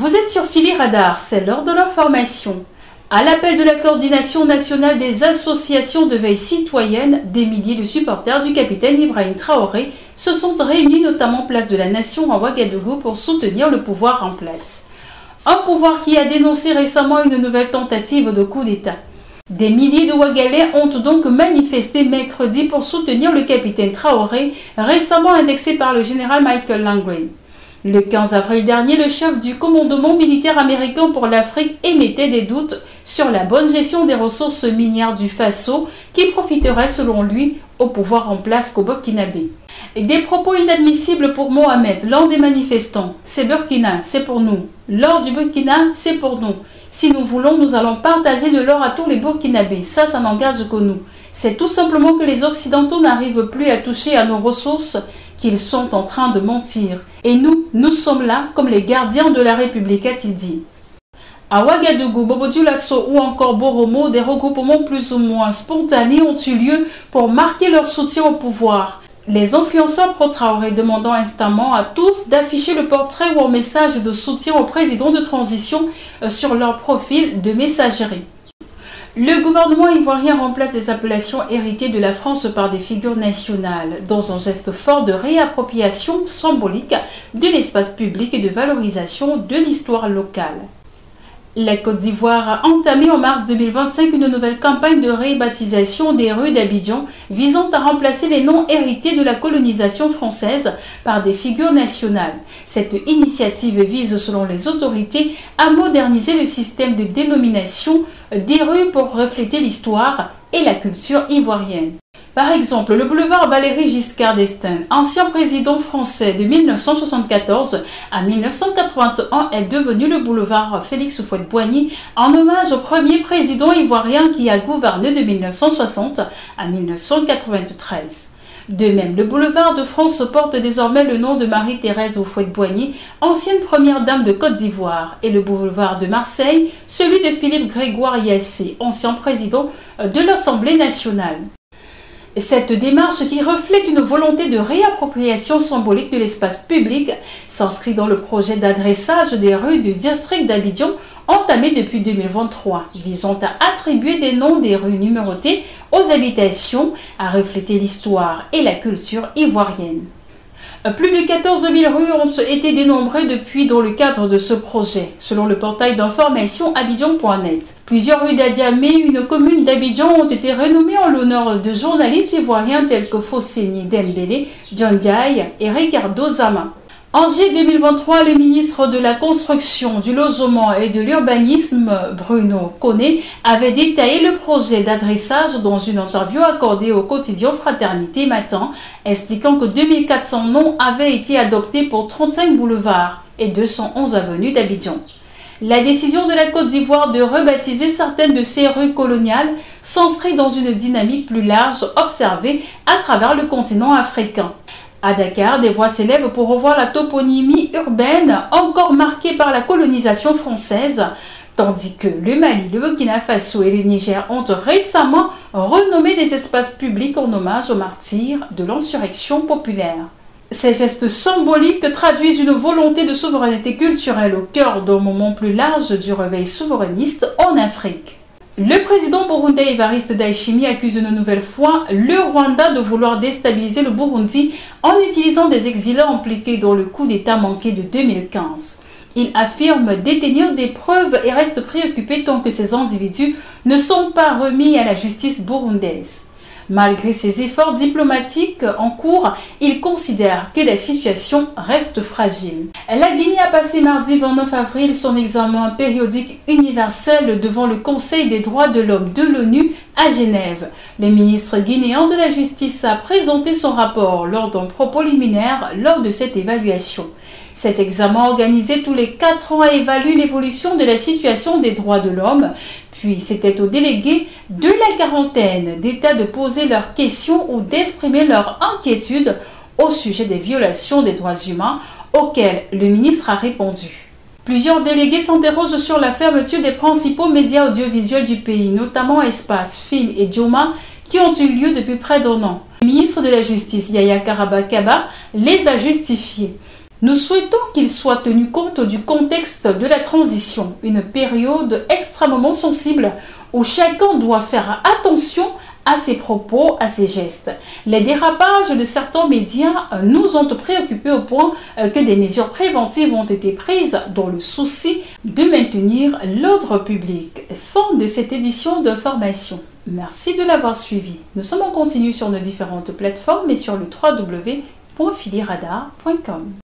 Vous êtes sur Philly Radar, c'est l'heure de l'information. À l'appel de la coordination nationale des associations de veille citoyenne, des milliers de supporters du capitaine Ibrahim Traoré se sont réunis notamment place de la Nation à Ouagadougou pour soutenir le pouvoir en place. Un pouvoir qui a dénoncé récemment une nouvelle tentative de coup d'État. Des milliers de Ouagalais ont donc manifesté mercredi pour soutenir le capitaine Traoré, récemment indexé par le général Michael Langley. Le 15 avril dernier, le chef du commandement militaire américain pour l'Afrique émettait des doutes sur la bonne gestion des ressources minières du Faso qui profiterait selon lui au pouvoir en place qu'au Burkinabé. Des propos inadmissibles pour Mohamed, l'un des manifestants. C'est Burkina, c'est pour nous. L'or du Burkina, c'est pour nous. Si nous voulons, nous allons partager de l'or à tous les Burkinabés. Ça n'engage que nous. C'est tout simplement que les Occidentaux n'arrivent plus à toucher à nos ressources, qu'ils sont en train de mentir. Et nous sommes là comme les gardiens de la République, a-t-il dit. À Ouagadougou, Bobo-Dioulasso ou encore Boromo, des regroupements plus ou moins spontanés ont eu lieu pour marquer leur soutien au pouvoir. Les influenceurs pro-Traoré demandant instamment à tous d'afficher le portrait ou un message de soutien au président de transition sur leur profil de messagerie. Le gouvernement ivoirien remplace les appellations héritées de la France par des figures nationales, dans un geste fort de réappropriation symbolique de l'espace public et de valorisation de l'histoire locale. La Côte d'Ivoire a entamé en mars 2025 une nouvelle campagne de rebaptisation des rues d'Abidjan visant à remplacer les noms hérités de la colonisation française par des figures nationales. Cette initiative vise, selon les autorités, à moderniser le système de dénomination des rues pour refléter l'histoire et la culture ivoirienne. Par exemple, le boulevard Valéry Giscard d'Estaing, ancien président français de 1974 à 1981, est devenu le boulevard Félix Houphouët-Boigny en hommage au premier président ivoirien qui a gouverné de 1960 à 1993. De même, le boulevard de France porte désormais le nom de Marie-Thérèse Houphouët-Boigny, ancienne première dame de Côte d'Ivoire, et le boulevard de Marseille, celui de Philippe Grégoire Yassé, ancien président de l'Assemblée nationale. Cette démarche, qui reflète une volonté de réappropriation symbolique de l'espace public, s'inscrit dans le projet d'adressage des rues du district d'Abidjan entamé depuis 2023, visant à attribuer des noms des rues numérotées aux habitations, à refléter l'histoire et la culture ivoirienne. Plus de 14 000 rues ont été dénombrées depuis dans le cadre de ce projet, selon le portail d'information abidjan.net. Plusieurs rues d'Adiamé, une commune d'Abidjan, ont été renommées en l'honneur de journalistes ivoiriens tels que Fosseni Dembélé, John Diaye et Ricardo Zama. En juillet 2023, le ministre de la Construction, du Logement et de l'Urbanisme, Bruno Koné, avait détaillé le projet d'adressage dans une interview accordée au quotidien Fraternité Matin, expliquant que 2400 noms avaient été adoptés pour 35 boulevards et 211 avenues d'Abidjan. La décision de la Côte d'Ivoire de rebaptiser certaines de ces rues coloniales s'inscrit dans une dynamique plus large observée à travers le continent africain. À Dakar, des voix s'élèvent pour revoir la toponymie urbaine encore marquée par la colonisation française, tandis que le Mali, le Burkina Faso et le Niger ont récemment renommé des espaces publics en hommage aux martyrs de l'insurrection populaire. Ces gestes symboliques traduisent une volonté de souveraineté culturelle au cœur d'un moment plus large du réveil souverainiste en Afrique. Le président burundais Evariste Ndayishimiye accuse une nouvelle fois le Rwanda de vouloir déstabiliser le Burundi en utilisant des exilés impliqués dans le coup d'État manqué de 2015. Il affirme détenir des preuves et reste préoccupé tant que ces individus ne sont pas remis à la justice burundaise. Malgré ses efforts diplomatiques en cours, il considère que la situation reste fragile. La Guinée a passé mardi 29 avril son examen périodique universel devant le Conseil des droits de l'homme de l'ONU à Genève. Le ministre guinéen de la Justice a présenté son rapport lors d'un propos liminaire lors de cette évaluation. Cet examen, organisé tous les 4 ans, évalue l'évolution de la situation des droits de l'homme. Puis c'était aux délégués de la quarantaine d'États de poser leurs questions ou d'exprimer leurs inquiétudes au sujet des violations des droits humains auxquelles le ministre a répondu. Plusieurs délégués s'interrogent sur la fermeture des principaux médias audiovisuels du pays, notamment Espace, Film et Joma, qui ont eu lieu depuis près d'un an. Le ministre de la Justice, Yaya Karaba Kaba, les a justifiés. Nous souhaitons qu'il soit tenu compte du contexte de la transition, une période extrêmement sensible où chacun doit faire attention à ses propos, à ses gestes. Les dérapages de certains médias nous ont préoccupés au point que des mesures préventives ont été prises dans le souci de maintenir l'ordre public. Fin de cette édition de formation. Merci de l'avoir suivi. Nous sommes en continu sur nos différentes plateformes et sur le www.filiradar.com.